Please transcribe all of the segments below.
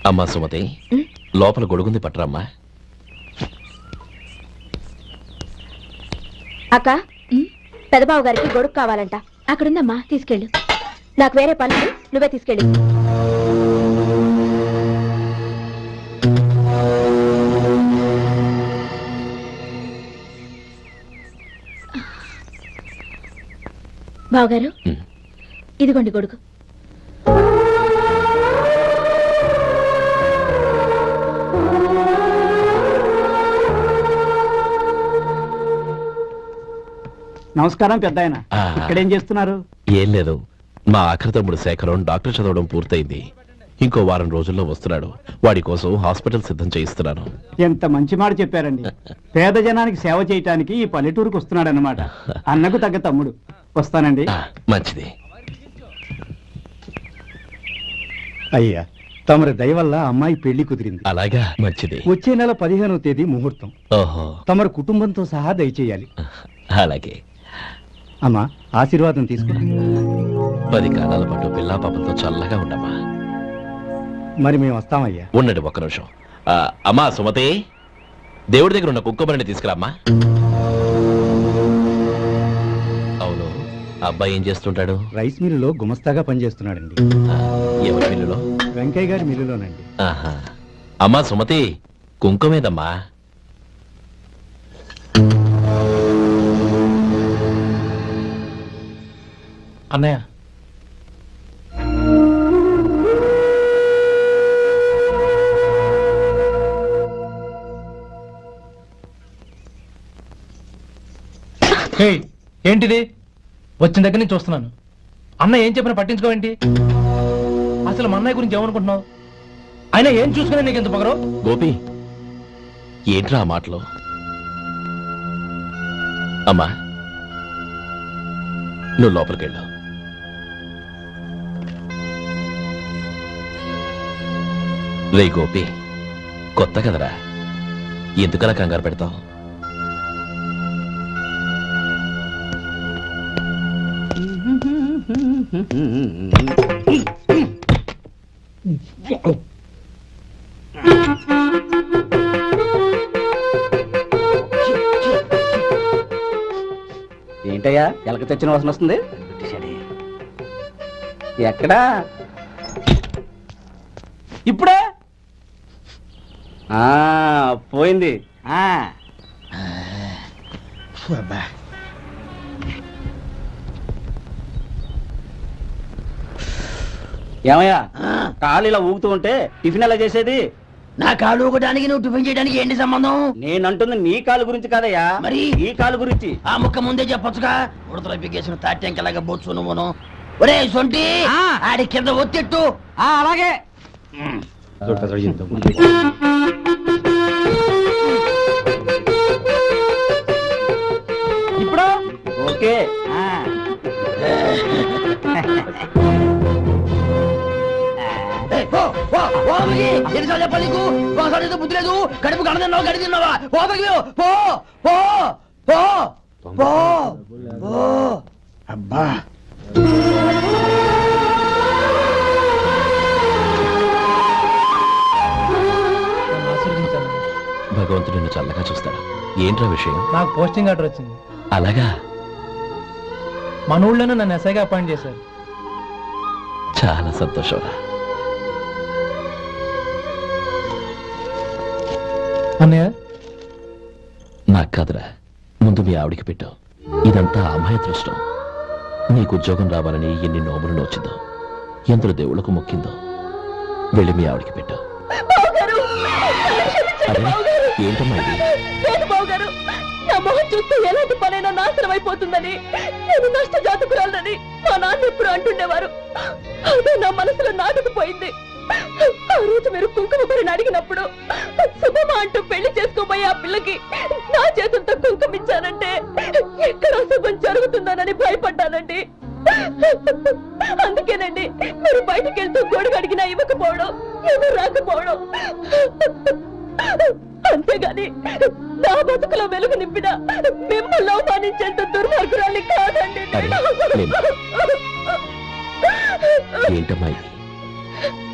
అమ్మా సుమతి, లోపల గొడుగుంది పట్టరమ్మా. అక్క, పెదబాబు గారికి గొడుగు కావాలంట. అక్కడుందమ్మా, తీసుకెళ్ళు. నాకు వేరే పనులు, నువ్వే తీసుకెళ్ళి. బావగారు, ఇదిగోండి గొడుగు. నమస్కారం పెద్దాయన. ఇక్కడేం చేస్తున్నారు? ఏం లేదు, మా ఆఖరి తమ్ముడు శేఖరం డాక్టర్ చదవడం పూర్తయింది. ఇంకో వారం రోజుల్లో వస్తున్నాడు. వాడి కోసం హాస్పిటల్ సిద్ధం చేయిస్తున్నాను. ఎంత మంచి మాట చెప్పారండి. పేద జనానికి సేవ చేయటానికి ఈ పల్లెటూరుకు వస్తున్నాడు అన్నమాట. అన్నకు తగ్గ తమ్ముడు. వస్తానండి. మంచిది. అయ్యా, తమరి దయ వల్ల అమ్మాయి పెళ్లి కుదిరింది. అలాగా, మంచిది. వచ్చే నెల 15వ తేదీ ముహూర్తం. ఓహో, తమరు కుటుంబంతో సహా దయచేయాలి. అలాగే. అమ్మా, ఆశీర్వాదం తీసుకురా. 10 కాలాల పాటు పిల్లా పాపలతో చల్లగా ఉండమ్మా. మరి మేము వస్తామయ్యా. ఉండండి ఒక్క నిమిషం. అమ్మా సుమతి, దేవుడి దగ్గర ఉన్న కుక్కబరిని తీసుకురామ్మా. అవును, అబ్బాయి ఏం చేస్తుంటాడు? రైస్ మిల్లులో గుమస్తాగా పనిచేస్తున్నాడండి. ఎవరి మిల్లులో? వెంకయ్య గారి మిల్లులోనండి. ఆహా. అమ్మా సుమతి, కుంకుమేదమ్మా? అన్నయ్య, ఏంటిది? వచ్చిన దగ్గర నుంచి చూస్తున్నాను. అన్న ఏం చెప్పినా పట్టించుకోవేంటి? అసలు మా అన్నయ్య గురించి ఏమనుకుంటున్నావు? అయినా ఏం చూసుకున్నా నీకు ఎంత పొగరు? గోపి, ఏంట్రా ఆ మాటలు? అమ్మా, నువ్వు లోపలికెళ్ళు. రే గోపి, కొత్త కదరా, ఎందుకలా కంగారు పెడతావు? ఏంటయ్యా, ఎలక తెచ్చిన వాసన వస్తుంది? ఎక్కడా? ఇప్పుడే పోయింది. ఏమయ్యా, కాలు ఇలా ఊగుతూ ఉంటే టిఫిన్ ఎలా చేసేది? నా కాలు ఊగడానికి నువ్వు టిఫిన్ చేయడానికి ఏంటి సంబంధం? నేనంటుంది నీ కాలు గురించి కాదయ్యా, మరి ఈ కాలు గురించి. ఆ ముక్క ముందే చెప్పొచ్చుగా. ఉడతలో పిగేసిన తాట్యంకలాగా బొచ్చు నువ్వును. ఒరే సొంటి, ఆడి కింద ఒత్తిట్టు. అలాగే. ఇప్పుడు ఓకే. ఎన్నిసార్లు చెప్పాలి నీకు? ఒకసారి బుద్ధి లేదు. కడుపు గడ తిన్నావు, గడి తిన్నావా? పో పో పో పో పో పో. అబ్బా, భగవంతుడు నిన్ను చల్లగా చూస్తాడు. ఏంట్రా విషయం? నాకు పోస్టింగ్ ఆర్డర్ వచ్చింది. అలాగా? మన ఊళ్ళోనే నన్ను ఎస్ఐగా అపాయింట్ చేశారు. చాలా సంతోషంరా. అన్నయ్య, నాకు కాదురా, ముందు మీ ఆవిడికి పెట్టావు. ఇదంతా అమ్మాయి దృష్టం. నీకు ఉద్యోగం రావాలని ఎన్ని నోములు నోచిందో, ఎందరు దేవుళ్లకు మొక్కిందో. వెళ్ళి మీ ఆవిడికి పెట్టావు. ఏంటమ్మా ఇది? నా మొహం చూస్తే ఎలాంటి పనైనా నాశనం అయిపోతుందని, నేను నష్ట జాతకురాలని మా నాన్న ఎప్పుడు అంటుండేవారు. అదే నా మనసులో నాటుకుపోయింది. ఆ రోజు మీరు కుంకుమ బరిని అడిగినప్పుడు శుభమా అంటూ పెళ్లి చేసుకోబోయే ఆ పిల్లకి నా చేతులతో కుంకుమిచ్చానంటే ఎక్కడ శుభం జరుగుతుందోనని భయపడ్డానండి. అందుకేనండి మీరు బయటికి వెళ్తూ గొడుగు అడిగినా ఇవ్వకపోవడం, ఎవరు రాకపోవడం. అంతేగాని నా బతుకులో వెలుగు నింపిన మిమ్మల్ని అవమానించేంత దుర్మార్గురాలి కాదండి. ఏంటమ్మా ఇది?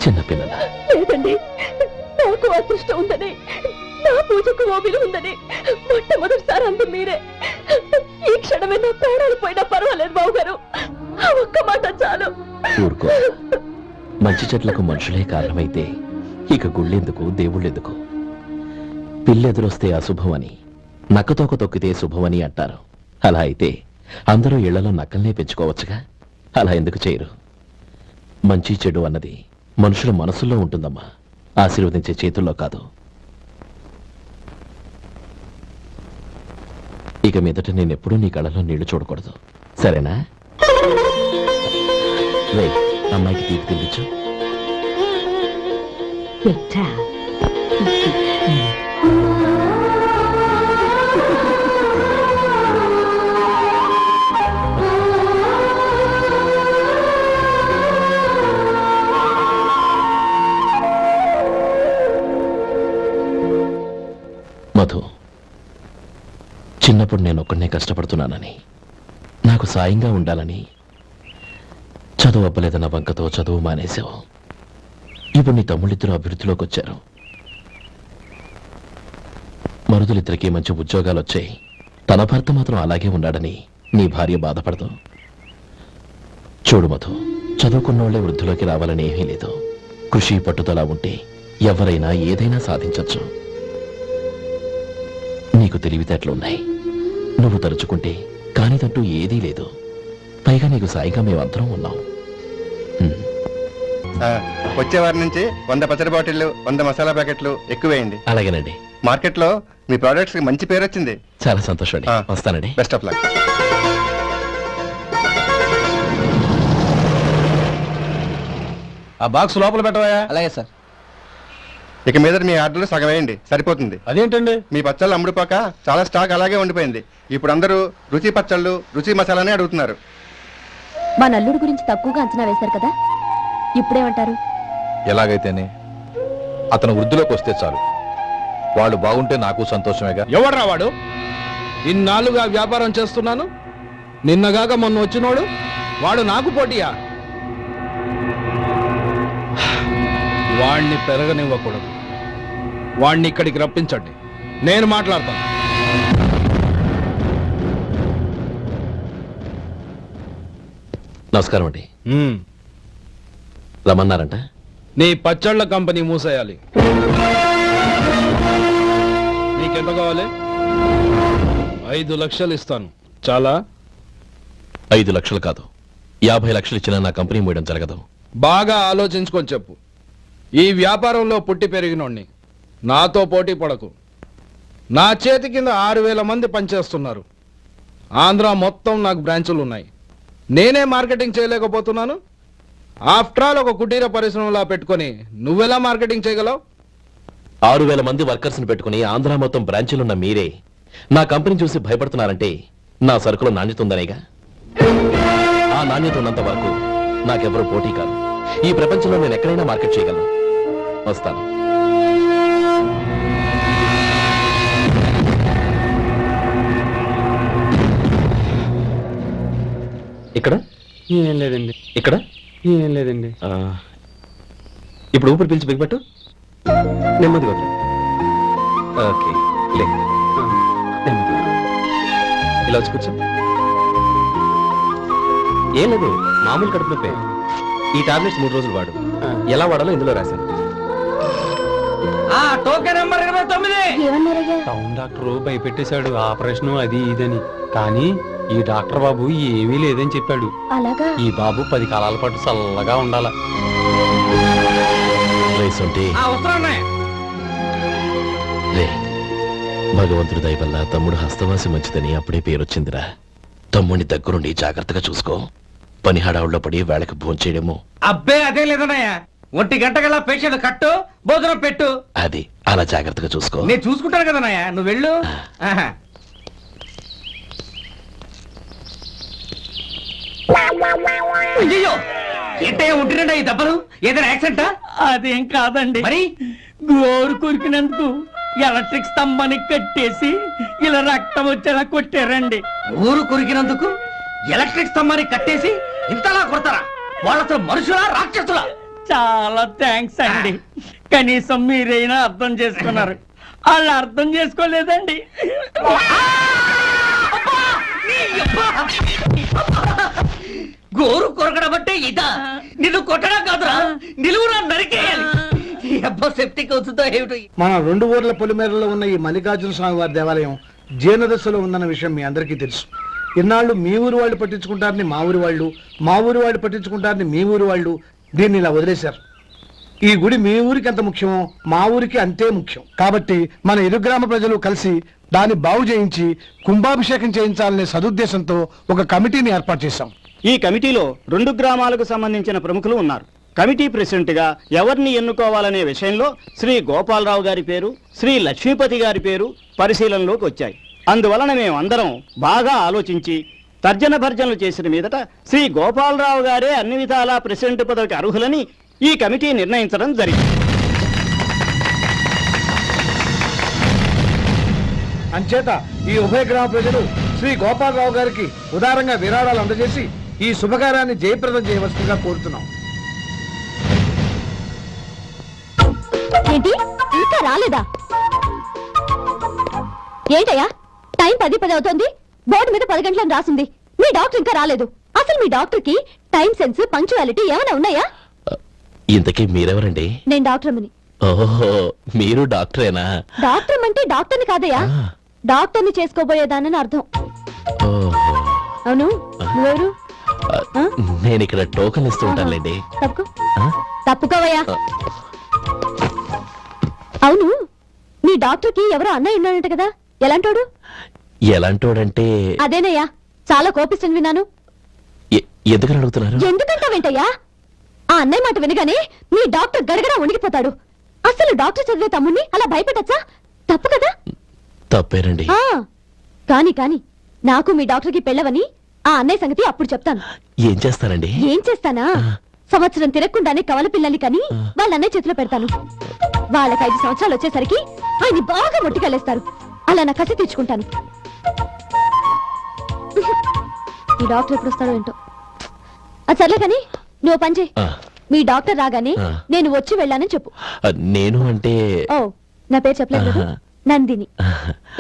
చిన్నపిల్లల లేదండి, నాకు అదృష్టం ఉందని, నా పూజకు ఓ విలువ ఉందని మొట్టమొదటిసారి అంది మీరే. ఈ క్షణమే నా ప్రాణాలు పోయినా పర్వాలేదు బాబు గారు, ఆ ఒక్క మాట చాలు. ఊరుకో. మంచి చెట్లకు మనుషులే కారణమైతే ఇక గుళ్ళెందుకు దేవుళ్ళెందుకు? పిల్లెదురొస్తే అశుభమని, నక్కతోక తొక్కితే శుభమని అంటారు. అలా అయితే అందరూ ఇళ్లలో నక్కల్నే పెంచుకోవచ్చుగా. అలా ఎందుకు చేయరు? మంచి చెడు అన్నది మనుషుల మనసుల్లో ఉంటుందమ్మా, ఆశీర్వదించే చేతుల్లో కాదు. ఇక మీదట నేనెప్పుడూ నీ కళ్ళలో నీళ్లు చూడకూడదు, సరేనా? రే, అమ్మాయికి తీపి తినిపించు. మధు, చిన్నప్పుడు నేను ఒక్కడనే కష్టపడుతున్నానని, నాకు సాయంగా ఉండాలని చదువు అవ్వలేదన్న వంకతో చదువు మానేశావు. ఇప్పుడు నీ తమ్ముళ్ళిద్దరూ అభివృద్ధిలోకి వచ్చారు. మరుదులిద్దరికీ మంచి ఉద్యోగాలు వచ్చాయి. తన భర్త మాత్రం అలాగే ఉన్నాడని నీ భార్య బాధపడదు. చూడు మధు, చదువుకున్నోళ్లే వృద్ధిలోకి రావాలని ఏమీ లేదు. కృషి పట్టుదల ఉంటే ఎవరైనా ఏదైనా సాధించొచ్చు. నీకు తెలివితేటలున్నాయి. నువ్వు తలుచుకుంటే కానిదంటూ ఏదీ లేదు. పైగా నీకు సాయిగా మేమందరం ఉన్నాం. వచ్చే వారి నుంచి 100 పచ్చడి బాటిళ్లు, 100 మసాలా ప్యాకెట్లు ఎక్కువేయండి. అలాగేనండి. మార్కెట్ లో మీ ప్రొడక్ట్స్ కి మంచి పేరు వచ్చింది. చాలా సంతోషం అండి. వస్తానండి. Best of luck. ఆ బాక్స్ లోపల పెట్టవా? అలాగే సార్. ఇక మీద మీ ఆర్డర్లు సగం వేయండి, సరిపోతుంది. అదేంటండి? మీ పచ్చళ్ళు అమ్ముడుపోక చాలా స్టాక్ అలాగే ఉండిపోయింది. ఇప్పుడు అందరూ రుచి పచ్చళ్ళు, రుచి మసాలానే అడుగుతున్నారు. మా నల్లుడి గురించి తక్కువగా అంచనా వేశారు కదా, ఇప్పుడేమంటారు? ఎలాగైతేనే అతను వృద్ధిలోకి వస్తే చాలు. వాళ్ళు బాగుంటే నాకు సంతోషమేగా. ఎవడ్రా వాడు? ఇన్నాళ్ళుగా వ్యాపారం చేస్తున్నాను, నిన్నగాక మొన్న వచ్చినోడు వాడు నాకు పోటీయా? వాణ్ణి పెరగనివ్వకూడదు. వాణ్ణి ఇక్కడికి రప్పించండి, నేను మాట్లాడతాను. నమస్కారం అండి. రమ్మన్నారంట? నీ పచ్చళ్ళ కంపెనీ మూసేయాలి. నీకెంత కావాలి? 5 లక్షలు ఇస్తాను. చాలా? 5 లక్షలు కాదు, 50 లక్షలు ఇచ్చినా నా కంపెనీ మూయడం జరగదు. బాగా ఆలోచించుకొని చెప్పు. ఈ వ్యాపారంలో పుట్టి పెరిగినోడ్ని, నాతో పోటీ పడకు. నా చేతి కింద 6,000 మంది పనిచేస్తున్నారు. ఆంధ్ర మొత్తం నాకు బ్రాంచులు ఉన్నాయి. నేనే మార్కెటింగ్ చేయలేకపోతున్నాను. ఆఫ్టర్ ఆల్ ఒక కుటీర పరిశ్రమలా పెట్టుకొని నువ్వెలా మార్కెటింగ్ చేయగలవు? 6,000 మంది వర్కర్స్ని పెట్టుకుని ఆంధ్ర మొత్తం బ్రాంచీలున్న మీరే నా కంపెనీ చూసి భయపడుతున్నారంటే నా సరుకులో నాణ్యత ఉందనేగా. ఆ నాణ్యత ఉన్నంత వరకు నాకెవరూ పోటీ కాదు. ఈ ప్రపంచంలో నేను ఎక్కడైనా మార్కెట్ చేయగలను. వస్తాను. ఇక్కడ ఏం లేదండి, ఇక్కడ ఏం లేదండి. ఇప్పుడు ఊపిరి పీల్చి బిగ్బట్టు, నెమ్మదిగా వదిలేయ్. ఓకే, లే. నెమ్మదిగా. ఇలా వచ్చి కూర్చో. ఏం లేదు, మామూలు కడుపు నొప్పే. ఈ టాబ్లెట్స్ 3 రోజులు వాడు. ఎలా వాడాలో ఇందులో రాశాను. Token number 29. ఏమన్నారయ్యా? టౌన్ డాక్టర్ భయపెట్టేశాడు, ఆపరేషన్ అది ఇదని. కానీ ఈ డాక్టర్ బాబు ఏమీ లేదని చెప్పాడు. అలాగా? ఈ బాబు 10 కాలాల పాటు చల్లగా ఉండాల. రే, భగవంతుడి దయ వల్ల తమ్ముడు హస్తవాసి మంచిదని అప్పుడే పేరొచ్చిందిరా. తమ్ముడిని దగ్గరుండి జాగ్రత్తగా చూసుకో. పని హడావుల్లో పడి వేళకు భోంచేయడము. అబ్బే అదే లేదన్నయ్యా. 1 గంట గల పేషెంట్ కట్టు, భోజనం పెట్టు. అది అలా జాగ్రత్తగా చూసుకో. నేను చూసుకుంటాను కదన్నయ్యా, నువ్వు వెళ్ళు. అయ్యో, ఏంటయ్యా ఉంటున్నాడా ఈ దెబ్బలు? ఏదైనా యాక్సిడెంటా? అదేం కాదండి, మరి గోరు కొరికినందుకు ఎలక్ట్రిక్ స్తంభానికి కట్టేసి ఇలా రక్తం వచ్చేలా కొట్టారండి. ఊరు కొరికినందుకు ఎలక్ట్రిక్ స్తంభాన్ని కట్టేసి ఇంతలా కొడతారా? వాళ్ళతో మనుషులా రాక్షసులా? చాలా థ్యాంక్స్ అండి. కనీసం మీరైనా అర్థం చేసుకున్నారు. వాళ్ళు అర్థం చేసుకోలేదండి. గోరు కొరకడబట్టే ఇదా నిన్ను కొట్టడం కాదురా, నిలువురా నరికేయాలి. ఈ అబ్బా సెప్టిక్ అవుతుందో ఏమిటో. మన 2 ఊర్ల పొలిమేరలో ఉన్న ఈ మల్లికార్జున స్వామి వారి దేవాలయం జీర్ణదశలో ఉందన్న విషయం మీ అందరికీ తెలుసు. ఇన్నాళ్ళు మీ ఊరు వాళ్ళు పట్టించుకుంటారని మా ఊరి వాళ్ళు, మా ఊరి వాళ్ళు పట్టించుకుంటారని మీ ఊరి వాళ్ళు దీన్ని ఇలా వదిలేశారు. ఈ గుడి మీ ఊరికి ఎంత ముఖ్యమో మా ఊరికి అంతే ముఖ్యం. కాబట్టి మన ఇరు గ్రామ ప్రజలు కలిసి దాన్ని బాగు చేయించి కుంభాభిషేకం చేయించాలనే సదుద్దేశంతో ఒక కమిటీని ఏర్పాటు చేశాం. ఈ కమిటీలో 2 గ్రామాలకు సంబంధించిన ప్రముఖులు ఉన్నారు. కమిటీ ప్రెసిడెంట్ గా ఎవరిని ఎన్నుకోవాలనే విషయంలో శ్రీ గోపాలరావు గారి పేరు, శ్రీ లక్ష్మీపతి గారి పేరు పరిశీలనలోకి వచ్చాయి. అందువలన మేమందరం బాగా ఆలోచించి తర్జన భర్జనలు చేసిన మీదట శ్రీ గోపాలరావు గారే అన్ని విధాలా ప్రెసిడెంట్ పదవికి అర్హులని ఈ కమిటీ నిర్ణయించడం జరిగింది. అంచేత ఈ ఉభయ గ్రామ ప్రజలు శ్రీ గోపాలరావు గారికి ఉదారంగా విరాళాలు అందజేసి ఈ శుభకార్యాన్ని జయప్రదం చేయవలసిందిగా కోరుతున్నాం. ఏంటి ఇంకా రాలేదా? ఏంటయ్యా టైం 10 అవుతోంది. బోర్డు మీద 10 గంటలని రాసింది. మీ డాక్టర్ ఇంకా రాలేదు. అసలు మీ డాక్టర్ కి టైం సెన్స్, పంక్చువాలిటీ ఏమైనా ఉన్నాయా? ఇంతకీ మీరెవరండి? నేను డాక్టర్ అమ్మని. ఓహో, మీరు డాక్టరేనా? డాక్టర్ అంటే డాక్టర్ని కాదయ్యా, ఆ. డాక్టర్ని చేసుకోబోయేదానని అర్థం. ఓహో. అవును, నువ్వెవరు? ఆ? నేను ఇక్కడ టోకన్ ఇస్తూ ఉంటానులేండి. తప్పుకో, ఆ? తప్పుకోవయ్యా. అవును, మీ డాక్టర్ కి ఎవరో అన్నయ్య ఉన్నాడంట కదా, ఎలాంటోడు? ఎలాంటోడంటే అదేనయ్యా, చాలా కోపిస్తుంది విన్నాను. ఎందుకని అడుగుతున్నారు? ఎందుకంటావేంటయ్యా? ఆ అన్నయ్య మాట వినగానే మీ డాక్టర్ గడగడా ఉణిగిపోతాడు. అసలు డాక్టర్ చదివే తమ్ముణ్ణి అలా భయపెట్టచ్చా? తప్పు కదా? తప్పేనండి. ఆ, కాని నాకు మీ డాక్టర్కి పెళ్ళవని ఆ అన్నయ్య సంగతి అప్పుడు చెప్తాను. ఏం చేస్తారండి? ఏం చేస్తానా? సంవత్సరం తిరగకుండానే కవల పిల్లల్ని కని వాళ్ళ అన్నయ్య చేతిలో పెడతాను. వాళ్ళకి 5 సంవత్సరాలు వచ్చేసరికి ఆయన్ని బాగా మొట్టికెళ్ళేస్తారు. అలా నా కసి తీర్చుకుంటాను. ఈ డాక్టర్ ఎప్పుడు వస్తాడో ఏంటో. అది సర్లే కానీ నువ్వు పని చేయి. ఆ. మీ డాక్టర్ రాగానే ఆ. నేను వచ్చి వెళ్ళానని చెప్పు. నేను అంటే ఓ, నా పేరు చెప్పలేదు కదా? ఆహా. నందిని.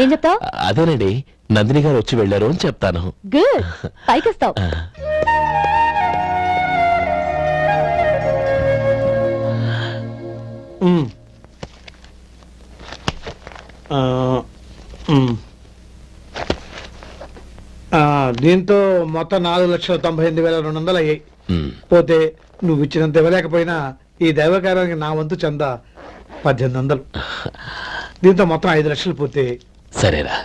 ఏం చెప్తావు? అదేనండి, నందిని గారు వచ్చి వెళ్ళారు అని చెప్తాను. గుడ్, పైకొస్తావు. ఆ. దీంతో మొత్తం 4,98,200 అయ్యాయి. ఉమ్. పోతే నువ్వు ఇచ్చినంత ఇవ్వలేకపోయినా ఈ దైవకార్యానికి నా వంతు చందా 1800. దీంతో మొత్తం 5 లక్షలు పోతే సరేరా,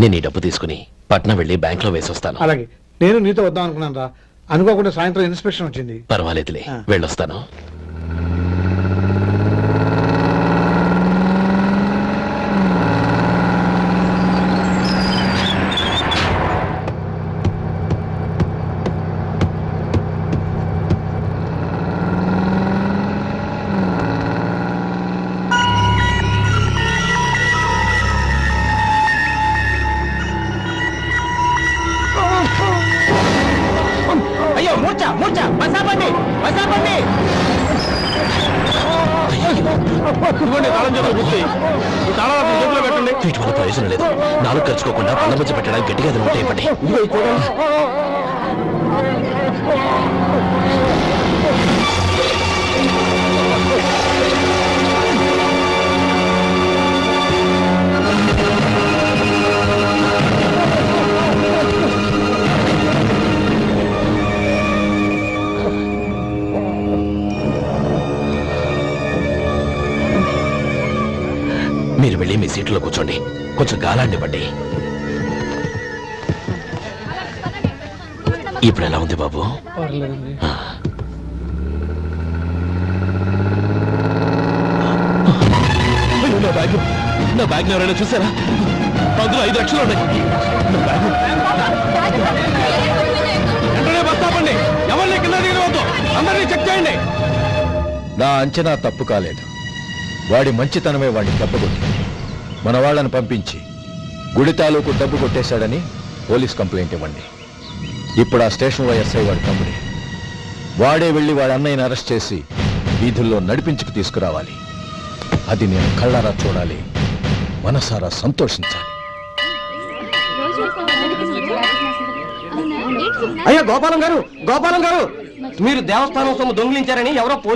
నేను ఈ డబ్బు తీసుకుని పట్నం వెళ్ళి బ్యాంక్ లో వేసి వస్తాను. అలాగే నేను నీతో వద్దాం అనుకున్నాను రా, అనుకోకుండా సాయంత్రం ఇన్స్పెక్షన్ వచ్చింది. పర్వాలేదులే, ఆ. వెళ్ళొస్తాను. అయ్యో మూర్చ మూర్చ, బసాపండి బసాపండి. వీటి వల్ల ప్రయోజనం లేదు. నాలుగు ఖర్చుకోకుండా పళ్ళ మధ్య పెట్టడానికి గట్టిగా అది ఉంటే ఇవ్వండి. మీరు వెళ్ళి మీ సీట్లో కూర్చోండి, కొంచెం గాలాండి ఇవ్వండి. ఇప్పుడు ఎలా ఉంది బాబు? ఆ. అయ్యో, నా బ్యాగ్ ఎవరైనా చూసారా? అందులో 5 లక్షలు ఉన్నాయి. నా బ్యాగ్ వెంటనే బస్ ఆపండి. ఎవరిని కింద దిగవద్దు, అందరినీ చెక్ చేయండి. నా అంచనా తప్పు కాలేదు. వాడి మంచితనమే వాడిని దెబ్బకొట్టి మన వాళ్ళని పంపించి గుడి తాలూకు డబ్బు కొట్టేశాడని పోలీస్ కంప్లైంట్ ఇవ్వండి. ఇప్పుడు ఆ స్టేషన్లో ఎస్ఐ వాడి తమ్ముడే. వాడే వెళ్ళి వాడి అన్నయ్యని అరెస్ట్ చేసి వీధుల్లో నడిపించుకు తీసుకురావాలి. అది నేను కళ్ళారా చూడాలి, మనసారా సంతోషించాలి. అయ్యా గోపాలం గారు, గోపాలం గారు, మీరు దేవస్థానం సొమ్ము దొంగిలించారని ఎవరో పోలీసు